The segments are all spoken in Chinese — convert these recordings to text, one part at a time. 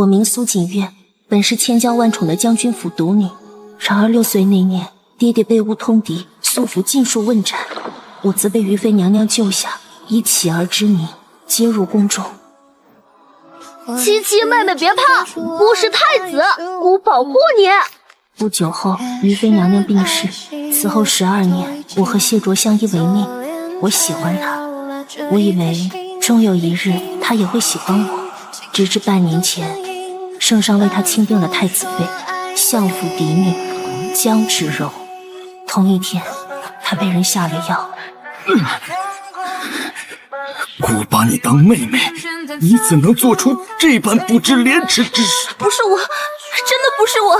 我名苏锦月，本是千娇万宠的将军府独女。然而6岁那年，爹爹被诬通敌，苏府尽数问斩，我则被于妃娘娘救下，以乞儿之名接入宫中。七七妹妹别怕，姑是太子，姑保护你。不久后，于妃娘娘病逝，此后12年，我和谢卓相依为命。我喜欢她，我以为终有一日她也会喜欢我，直至半年前，圣上为她钦定了太子妃，相府嫡女江芷柔。同一天，她被人下了药。姑把你当妹妹，你怎能做出这般不知廉耻之事？不是我，真的不是我。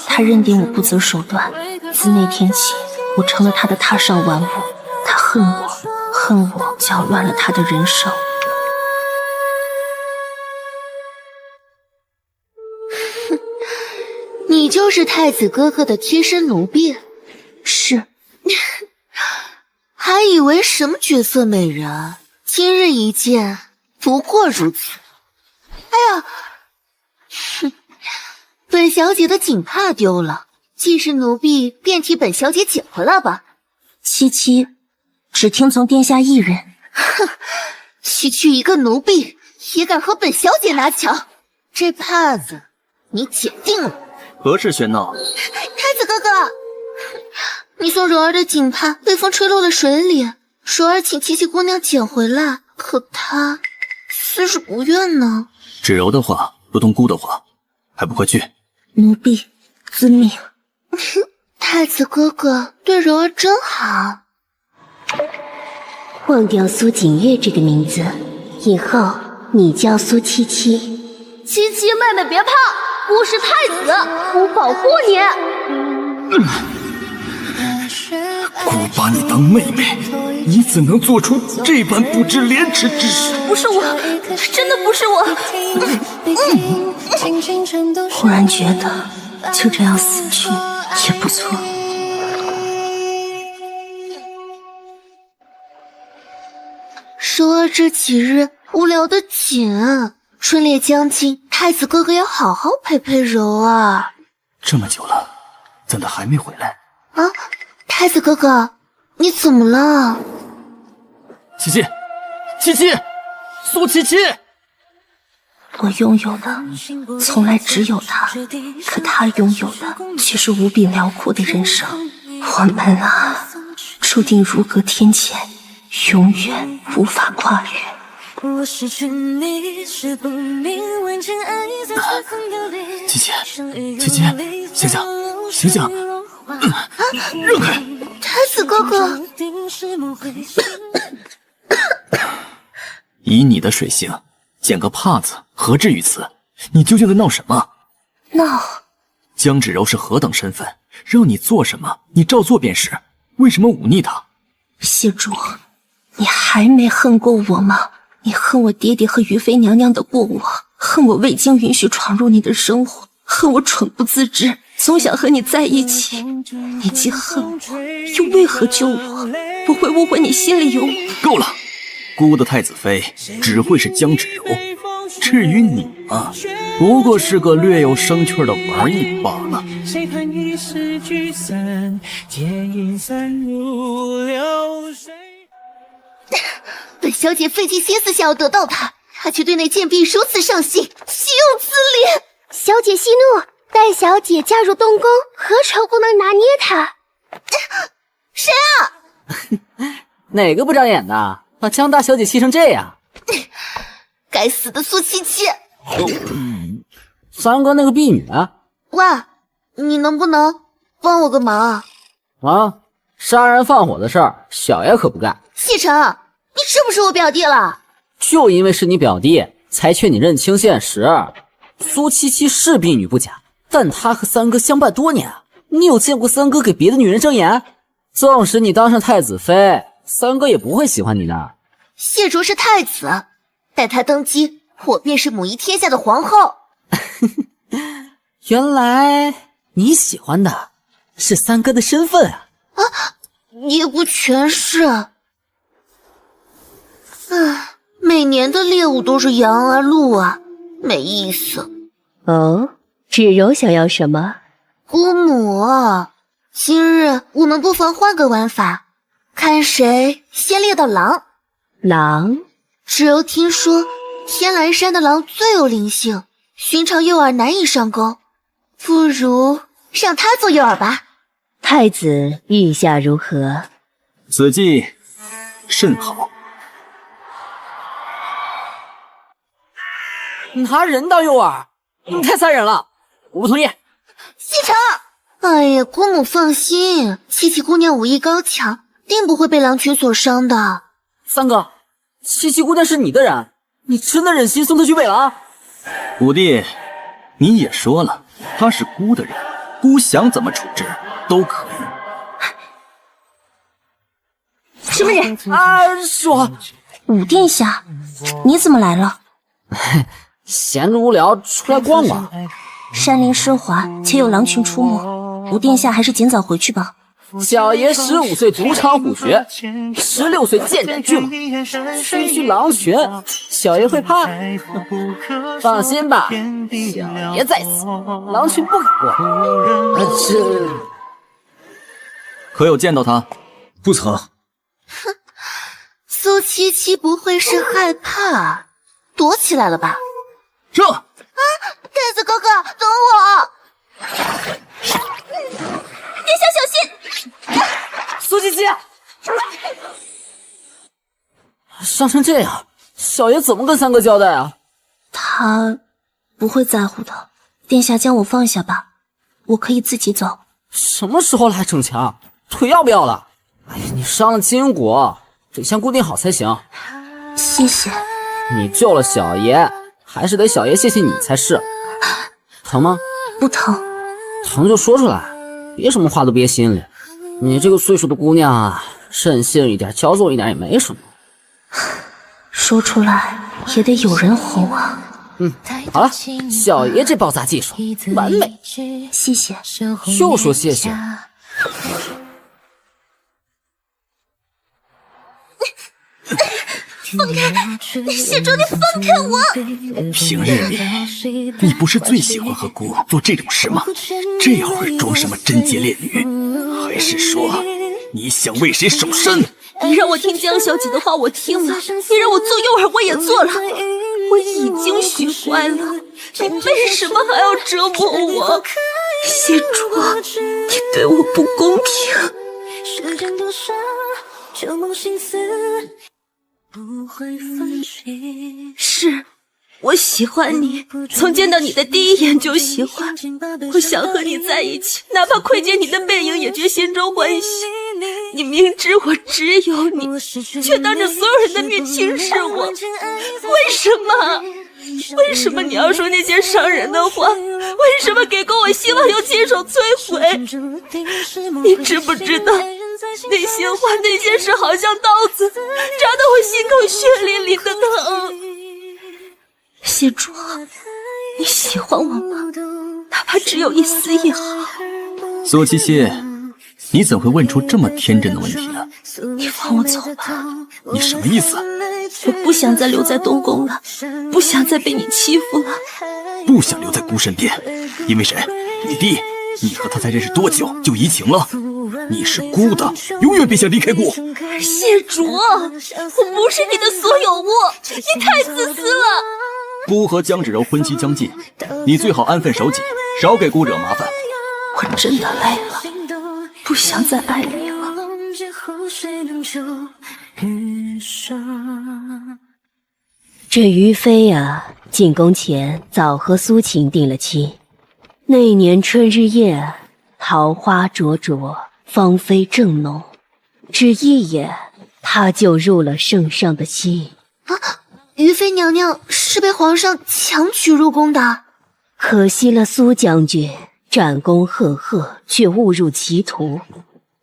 他认定我不择手段，自那天起，我成了他的榻上玩物。他恨我搅乱了他的人生。你就是太子哥哥的贴身奴婢？是。还以为什么绝色美人，今日一见，不过如此。哎呀，本小姐的锦帕丢了，既是奴婢，便替本小姐捡回来吧。七七，只听从殿下一人。哼，区区一个奴婢，也敢和本小姐拿抢？这帕子，你捡定了。何事喧闹？太子哥哥，你送柔儿的锦帕被风吹落了水里，柔儿请七七姑娘捡回来，可她似是不愿呢。芷柔的话如同姑的话，还不快去？奴婢遵命。太子哥哥对柔儿真好。忘掉苏锦月这个名字，以后你叫苏七七。七七妹妹别怕，姑是太子，姑保护你。姑把你当妹妹，你怎能做出这般不知廉耻之事？不是我，真的不是我。忽然觉得就这样死去也不错。柔儿这几日无聊的紧，春猎将近，太子哥哥要好好陪陪柔儿。这么久了，怎的还没回来？啊，太子哥哥，你怎么了？七七，七七，苏七七。我拥有的从来只有他，可他拥有的却是无比辽阔的人生。我们啊，注定如隔天前，永远无法跨越。七七，七七，醒醒，醒醒！让开！太子哥哥，以你的水性，捡个帕子何至于此？你究竟在闹什么？闹？江芷柔是何等身份？让你做什么，你照做便是。为什么忤逆她？谢卓，你还没恨过我吗？你恨我爹爹和于妃娘娘的过我，恨我未经允许闯入你的生活，恨我蠢不自知，总想和你在一起。你既恨我，又为何救我？不会误会你心里有我。够了，姑的太子妃只会是江芷柔，至于你嘛，不过是个略有生趣的玩意罢了。谁盼一时聚散，皆因散如流水。本小姐费尽心思想要得到他，他却对那贱婢如此上心，岂有此理！小姐息怒，待小姐嫁入东宫，何愁不能拿捏他？谁啊？哪个不长眼的，把江大小姐气成这样？该死的苏七七！三哥那个婢女啊？喂，你能不能帮我个忙啊？杀人放火的事儿，小爷可不干。谢晨，你是不是我表弟了？就因为是你表弟，才劝你认清现实。苏七七是婢女不假，但她和三哥相伴多年，你有见过三哥给别的女人睁眼？纵使你当上太子妃，三哥也不会喜欢你的。谢卓是太子，待他登基，我便是母仪天下的皇后。原来你喜欢的是三哥的身份啊？啊，也不全是。每每年的猎物都是羊啊鹿啊，没意思。哦，芷柔想要什么？姑母，今日我们不妨换个玩法，看谁先猎到狼。狼？芷柔听说天蓝山的狼最有灵性，寻常诱饵难以上钩，不如让他做诱饵吧。太子意下如何？此计甚好。拿人当诱饵，你太残忍了，我不同意。西城，哎呀，姑母放心，七七姑娘武艺高强，定不会被狼群所伤的。三哥，七七姑娘是你的人，你真的忍心送她去喂狼？五弟，你也说了，她是姑的人，姑想怎么处置都可以。什么人啊，是我。武殿下，你怎么来了？闲着无聊，出来逛逛。山林湿滑，且有狼群出没，武殿下还是尽早回去吧。小爷15岁独闯虎穴，16岁剑斩巨蟒，区区狼群，小爷会怕？放心吧，小爷在此，狼群不敢过。这可有见到他？不曾。哼，苏七七不会是害怕躲起来了吧？这太子哥哥，等我！殿下小心！苏七七，伤成这样，小爷怎么跟三哥交代啊？他不会在乎的，殿下将我放下吧，我可以自己走。什么时候了还逞强？腿要不要了？哎呀，你伤了筋骨，得先固定好才行。谢谢。你救了小爷，还是得小爷谢谢你才是。疼吗？不疼。疼就说出来，别什么话都憋心里。你这个岁数的姑娘啊，任性一点，骄纵一点也没什么。说出来也得有人哄啊。好了，小爷这爆炸技术完美，谢谢。就说谢谢。放开！谢卓，你放开我！平日里，你不是最喜欢和姑做这种事吗？这会装什么贞洁烈女？还是说你想为谁守身？你让我听江小姐的话，我听了；你让我做诱饵，我也做了。我已经学乖了，你为什么还要折磨我？谢卓，你对我不公平。时间多少，旧梦心思不会放弃。是，我喜欢你，从见到你的第一眼就喜欢。我想和你在一起，哪怕窥见你的背影，也觉心中欢喜。你明知我只有你，却当着所有人的面轻视我，为什么？为什么你要说那些伤人的话？为什么给过我希望又亲手摧毁？你知不知道，那些话那些事好像刀子，扎得我心口血淋淋的疼。谢卓，你喜欢我吗？哪怕只有一丝一毫。苏七七，你怎会问出这么天真的问题呢？你放我走吧。你什么意思？我不想再留在东宫了，不想再被你欺负了。不想留在姑身边，因为谁？你弟，你和他才认识多久就移情了？你是姑的，永远别想离开姑。谢卓，我不是你的所有物，你太自私了。姑和江芷柔婚期将近，你最好安分守己，少给姑惹麻烦。我真的累了，不想再爱你了。这于妃啊，进宫前早和苏秦定了亲。那年春日夜，桃花灼灼，芳菲正浓，只一眼，她就入了圣上的心。于妃娘娘是被皇上强娶入宫的，可惜了苏将军，战功赫赫，却误入歧途。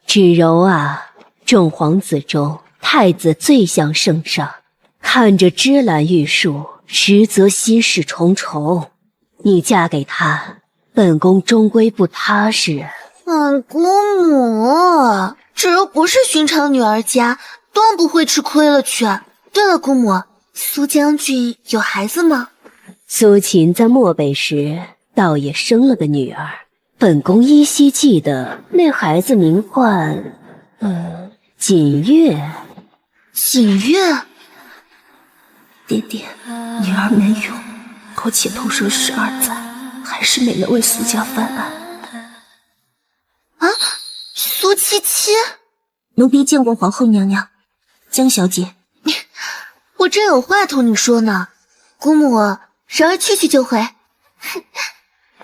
芷柔啊，众皇子中，太子最像圣上，看着芝兰玉树，实则心事重重。你嫁给他，本宫终归不踏实。姑母，芷柔不是寻常女儿家，断不会吃亏了去。对了，姑母，苏将军有孩子吗？苏秦在漠北时倒也生了个女儿，本宫依稀记得那孩子名唤锦月。锦月？爹爹，女儿没有，苟且偷生12载，还是没能为苏家翻案。啊，苏七七？奴婢见过皇后娘娘，江小姐。我正有话同你说呢，姑母，然儿去就回。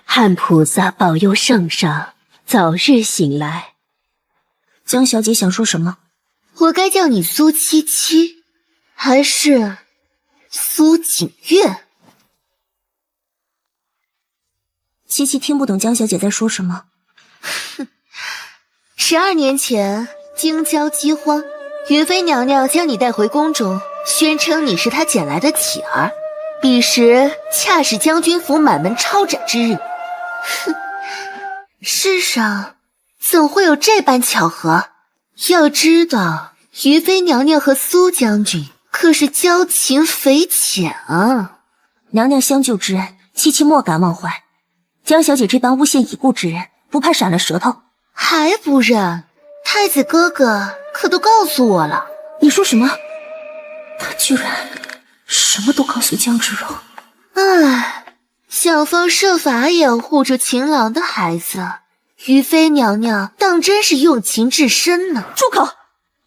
汉菩萨保佑圣上早日醒来。江小姐想说什么？我该叫你苏七七，还是苏锦月？七七听不懂江小姐在说什么。12年前京郊饥荒，云妃娘娘将你带回宫中，宣称你是她捡来的乞儿。彼时恰是将军府满门抄斩之日。哼，世上怎会有这般巧合？要知道，云妃娘娘和苏将军可是交情匪浅啊！娘娘相救之恩，七七莫敢忘怀。江小姐这般诬陷已故之人，不怕闪了舌头？还不认？太子哥哥可都告诉我了。你说什么？他居然什么都告诉江芷柔。唉，想方设法掩护着情郎的孩子，于妃娘娘当真是用情至深呢。住口！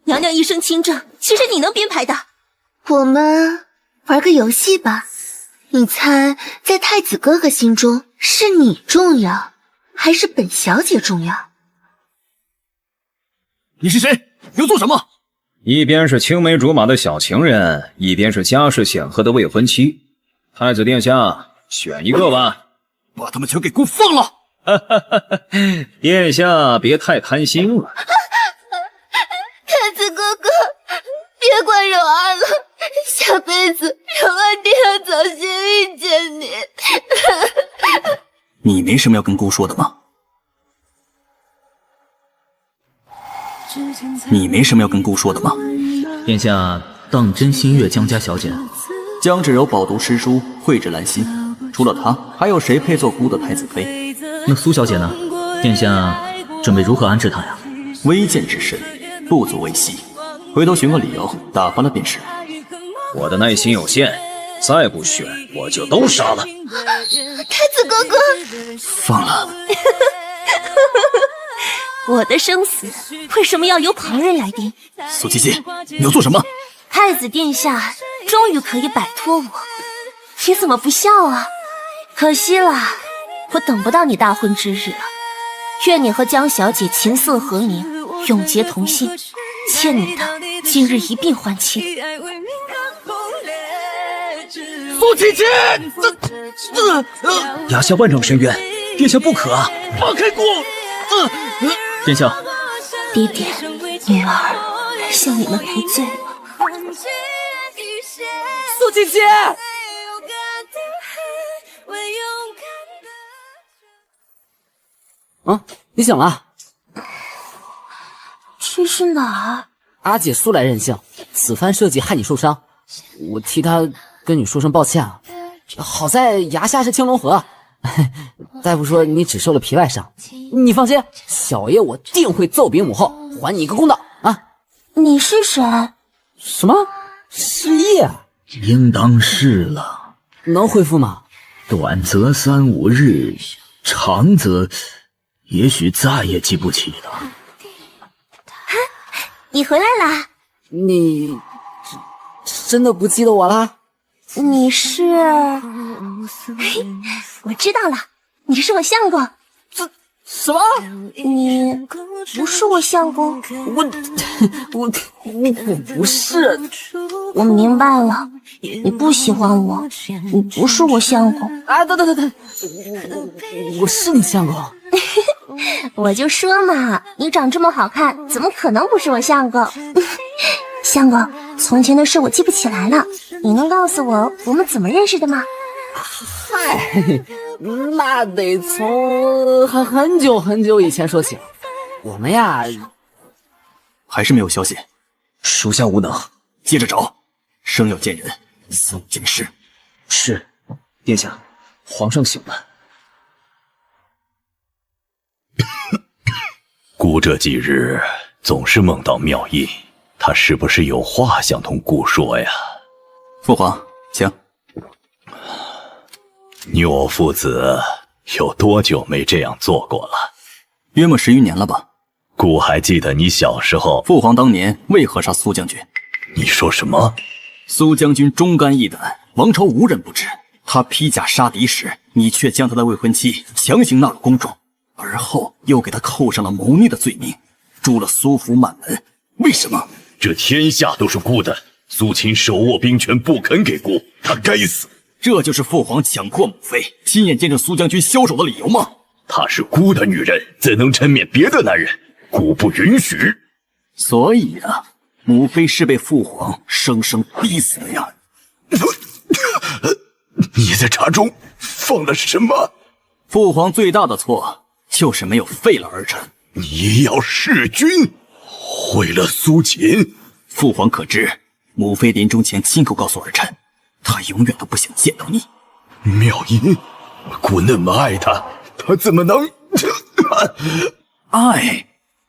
娘娘一生清正，岂是你能编排的？我们玩个游戏吧，你猜在太子哥哥心中是你重要，还是本小姐重要？你是谁？要做什么？一边是青梅竹马的小情人，一边是家世显赫的未婚妻。太子殿下，选一个吧。把他们全给给我放了！殿下别太贪心了。太子哥哥，别管柔儿了，下辈子柔儿定要早些遇见你。你没什么要跟姑说的吗？你没什么要跟姑说的吗？殿下当真心悦江家小姐？江芷柔饱读诗书，蕙质兰心，除了她，还有谁配做姑的太子妃？那苏小姐呢？殿下准备如何安置她呀？微贱之身，不足为惜。回头寻个理由打发了便是。我的耐心有限，再不选我就都杀了。太子哥哥，放了。我的生死为什么要由旁人来定？苏七七，你要做什么？太子殿下终于可以摆脱我，你怎么不笑啊？可惜了，我等不到你大婚之日了。愿你和江小姐琴瑟和鸣，永结同心。欠你的，今日一并还清。苏七七，崖下万丈深渊，殿下不可啊！放开姑！殿下，爹爹，女儿向你们赔罪了。苏七七，你醒了？这是哪儿？阿姐素来任性，此番设计害你受伤，我替她跟你说声抱歉啊。好在崖下是青龙河，大夫说你只受了皮外伤，你放心，小爷我定会奏禀母后，还你一个公道啊！你是谁？什么？失忆？应当是了。能恢复吗？短则3、5日，长则也许再也记不起了。你回来啦？你真的不记得我啦？你是？我知道了，你是我相公。什么？你不是我相公？我不是。我明白了，你不喜欢我，你不是我相公。啊，等，我是你相公。我就说嘛，你长这么好看，怎么可能不是我相公？相公，从前的事我记不起来了，你能告诉我们怎么认识的吗？嗨，那得从很久很久以前说起。我们呀，还是没有消息。属下无能，接着找，生要见人， 4件事。是，殿下，皇上醒了。姑这几日总是梦到妙音，他是不是有话想同姑说呀？父皇，请。你我父子有多久没这样做过了？约莫10余年了吧。姑还记得你小时候，父皇当年为何杀苏将军？你说什么？苏将军忠肝义胆，王朝无人不知。他披甲杀敌时，你却将他的未婚妻强行纳入宫中，而后又给他扣上了谋逆的罪名，诛了苏府满门。为什么？这天下都是姑的，苏秦手握兵权不肯给姑，他该死。这就是父皇强迫母妃亲眼见证苏将军枭首的理由吗？她是姑的女人，怎能抻面别的男人？姑不允许。所以啊，母妃是被父皇生生逼死的呀。你在茶中放了什么？父皇最大的错就是没有废了儿臣。你要弑君，毁了苏秦。父皇可知，母妃临终前亲口告诉儿臣，她永远都不想见到你。妙音，姑那么爱她，她怎么能……爱，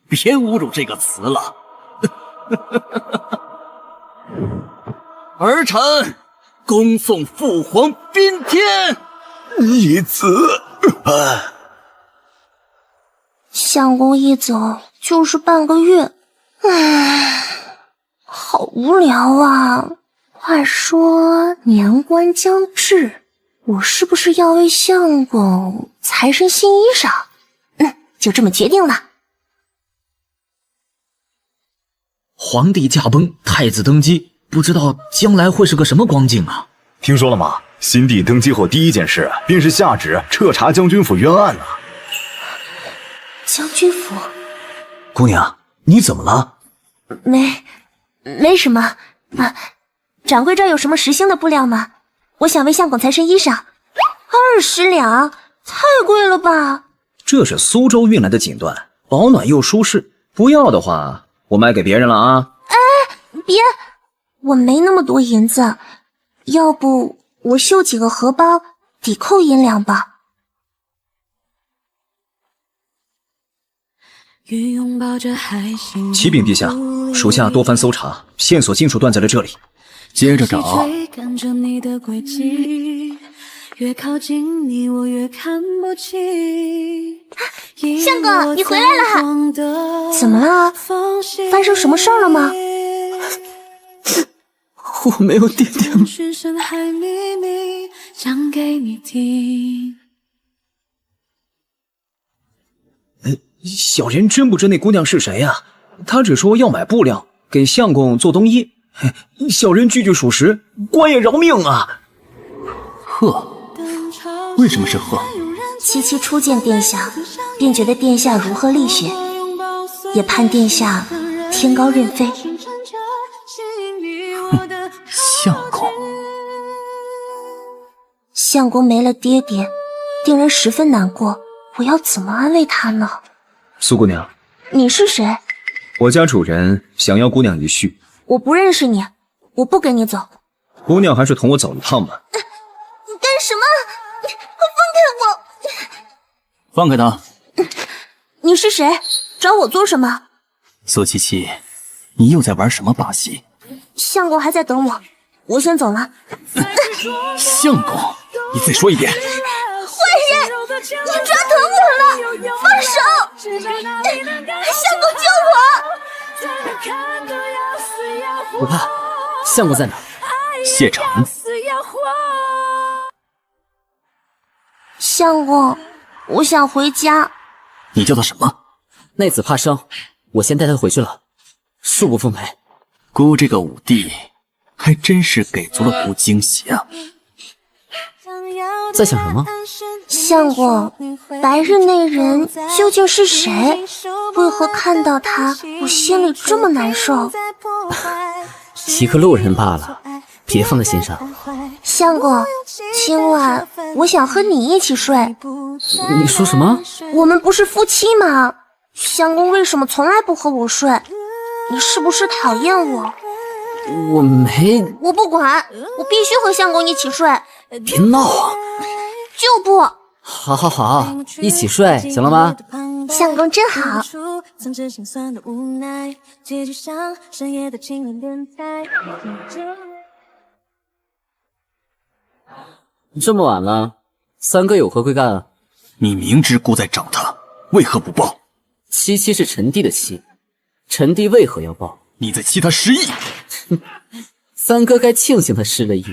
别侮辱这个词了。儿臣恭送父皇宾天。义子，相公一走就是半个月，好无聊啊！话说年关将至，我是不是要为相公裁身新衣裳？就这么决定了。皇帝驾崩，太子登基，不知道将来会是个什么光景啊！听说了吗？新帝登基后第一件事便是下旨彻查将军府冤案啊！将军府？姑娘，你怎么了？没什么啊。掌柜这儿有什么时兴的布料吗？我想为相公裁身衣裳，20两，太贵了吧？这是苏州运来的锦缎，保暖又舒适，不要的话，我卖给别人了啊！哎，别，我没那么多银子，要不我绣几个荷包抵扣银两吧。启禀陛下，属下多番搜查，线索尽数断在了这里。接着找。相公，你回来了！怎么了？发生什么事儿了吗？我没有爹爹吗？小人真不知那姑娘是谁呀？她只说要买布料给相公做冬衣，小人句句属实，官爷饶命啊！鹤，为什么是鹤？七七初见殿下，便觉得殿下如鹤立雪，也盼殿下天高任飞。相公，相公没了爹爹，定然十分难过，我要怎么安慰他呢？苏姑娘，你是谁？我家主人想要姑娘一叙。我不认识你，我不跟你走。姑娘还是同我走一趟吧。你干什么？放开我！放开他！你是谁？找我做什么？苏七七，你又在玩什么把戏？相公还在等我，我先走了。相公，你再说一遍。坏人，你抓疼我了！放手！相公救我！不怕，相公在哪？谢城。相公，我想回家。你叫他什么？那子怕生，我先带他回去了。恕不奉陪。姑这个武帝，还真是给足了姑惊喜啊！在想什么？相公，白日那人究竟是谁？为何看到他，我心里这么难受？一个路人罢了，别放在心上。相公，今晚我想和你一起睡。你说什么？我们不是夫妻吗？相公为什么从来不和我睡？你是不是讨厌我？我没。我不管，我必须和相公一起睡。别闹啊！就不。好好好，一起睡，行了吗？相公真好。这么晚了，三哥有何贵干啊？你明知姑在找他，为何不报？七七是陈帝的妻，陈帝为何要报？你在欺他失忆。三哥该庆幸他失了忆，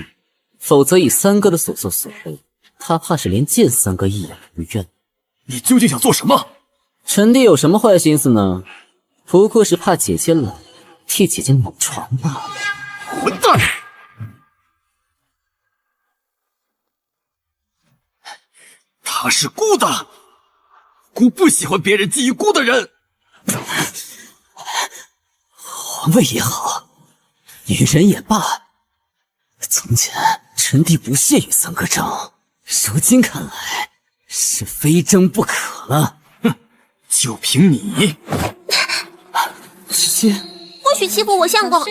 否则以三哥的所作所为，他怕是连见三哥一眼都不愿。你究竟想做什么？陈帝有什么坏心思呢？不过是怕姐姐冷，替姐姐暖床罢了。混蛋！他是姑的，姑不喜欢别人觊觎姑的人。皇位也好，女人也罢，从前陈帝不屑与三哥争，如今看来是非争不可了。哼，就凭你，七七，不许欺负我相公！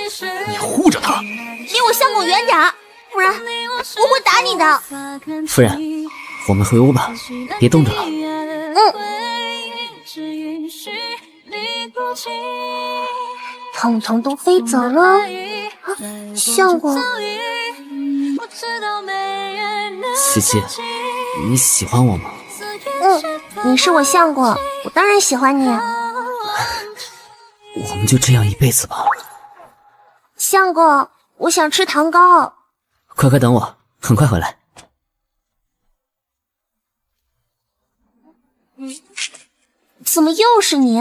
你护着他，离我相公远点儿，不然我会打你的。夫人，我们回屋吧，别动着了。彤彤都飞走了，相公。七七，你喜欢我吗？你是我相公，我当然喜欢你。我们就这样一辈子吧。相公，我想吃糖糕。快快等我，很快回来。怎么又是你？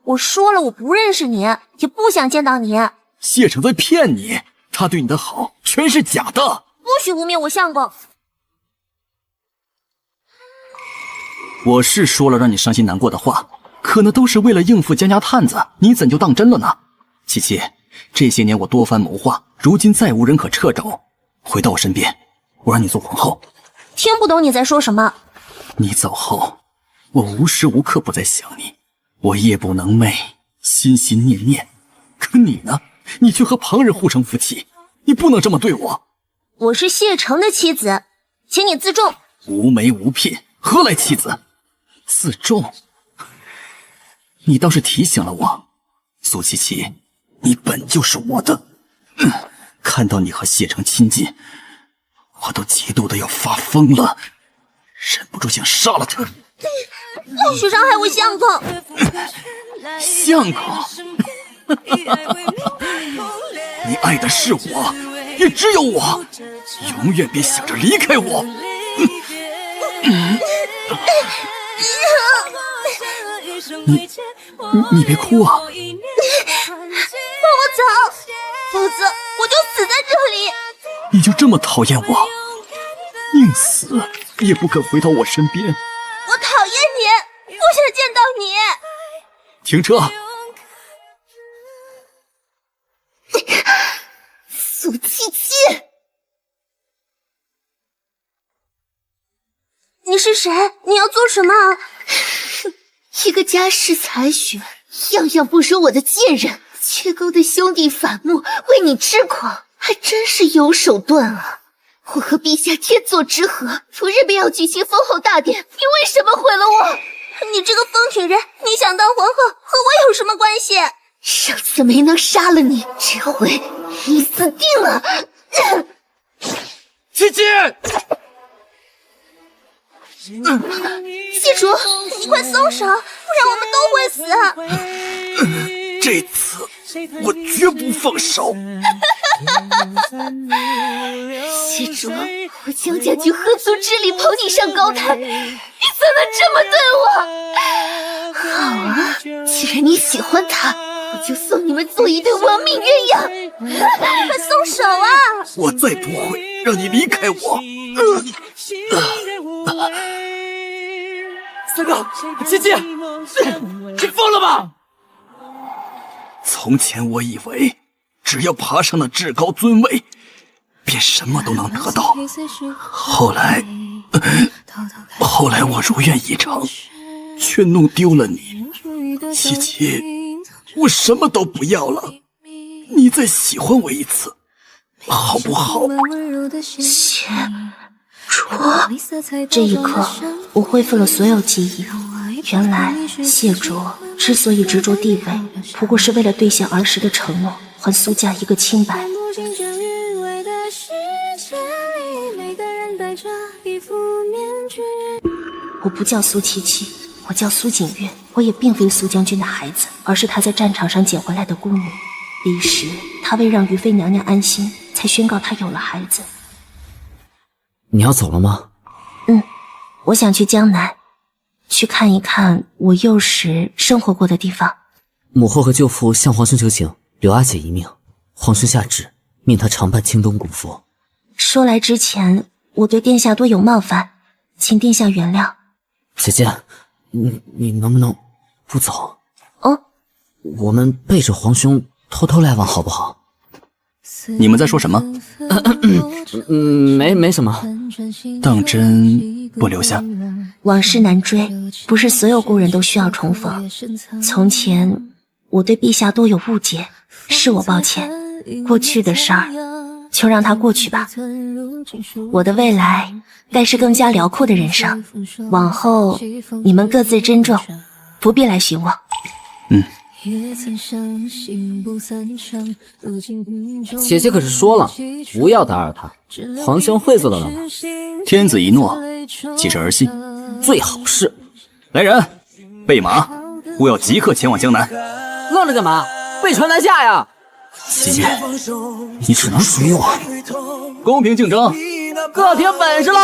我说了我不认识你，也不想见到你。谢城在骗你，他对你的好全是假的。不许污蔑我相公。我是说了让你伤心难过的话，可那都是为了应付江家探子，你怎就当真了呢？七七，这些年我多番谋划，如今再无人可掣肘。回到我身边，我让你做皇后。听不懂你在说什么。你走后，我无时无刻不在想你，我夜不能寐，心心念念。可你呢？你却和旁人互成夫妻，你不能这么对我。我是谢城的妻子，请你自重。无媒无聘，何来妻子？自重？你倒是提醒了我，苏七七，你本就是我的。看到你和谢城亲近，我都嫉妒的要发疯了，忍不住想杀了他。不许伤害我相公！相公，你爱的是我，也只有我，永远别想着离开我。你别哭啊！放我走，否则我就死在这里。你就这么讨厌我，宁死也不肯回到我身边。我讨厌你，不想见到你。停车！苏七七，你是谁？你要做什么？一个家世才学，样样不如我的贱人，却勾得兄弟反目，为你痴狂，还真是有手段啊！我和陛下天作之合，昨日便要举行封后大典，你为什么毁了我？你这个疯女人，你想当皇后和我有什么关系？上次没能杀了你，这回你死定了！七七，谢主，你快松手，不然我们都会死。这次我绝不放手。谢主，我江家举合族之力捧你上高台，你怎能这么对我？好啊，既然你喜欢他，我就送你们做一对亡命鸳鸯。快松手啊！我再不会让你离开我。三哥，七七，你疯了吧？从前我以为只要爬上了至高尊位，便什么都能得到。后来我如愿以偿，却弄丢了你。七七，我什么都不要了，你再喜欢我一次，好不好？谢卓，这一刻我恢复了所有记忆。原来谢卓之所以执着地位，不过是为了兑现儿时的承诺，还苏家一个清白。我不叫苏七七，我叫苏锦月。我也并非苏将军的孩子，而是他在战场上捡回来的孤女。彼时他为让于妃娘娘安心，才宣告他有了孩子。你要走了吗？我想去江南，去看一看我幼时生活过的地方。母后和舅父向皇兄求情，留阿姐一命。皇兄下旨，命她常伴清东古佛。说来之前，我对殿下多有冒犯，请殿下原谅。姐姐，你能不能不走？哦，我们背着皇兄偷偷来往好不好？你们在说什么？没什么。当真不留下？往事难追，不是所有故人都需要重逢。从前我对陛下多有误解，是我抱歉。过去的事儿就让它过去吧。我的未来该是更加辽阔的人生，往后你们各自珍重，不必来寻我。姐姐可是说了，不要打扰她。皇兄会做到的吗？天子一诺，即是儿戏。最好是。来人，备马，吾要即刻前往江南。愣着干嘛？备船南下呀！锦月，你只能属于我。公平竞争，各凭本事喽！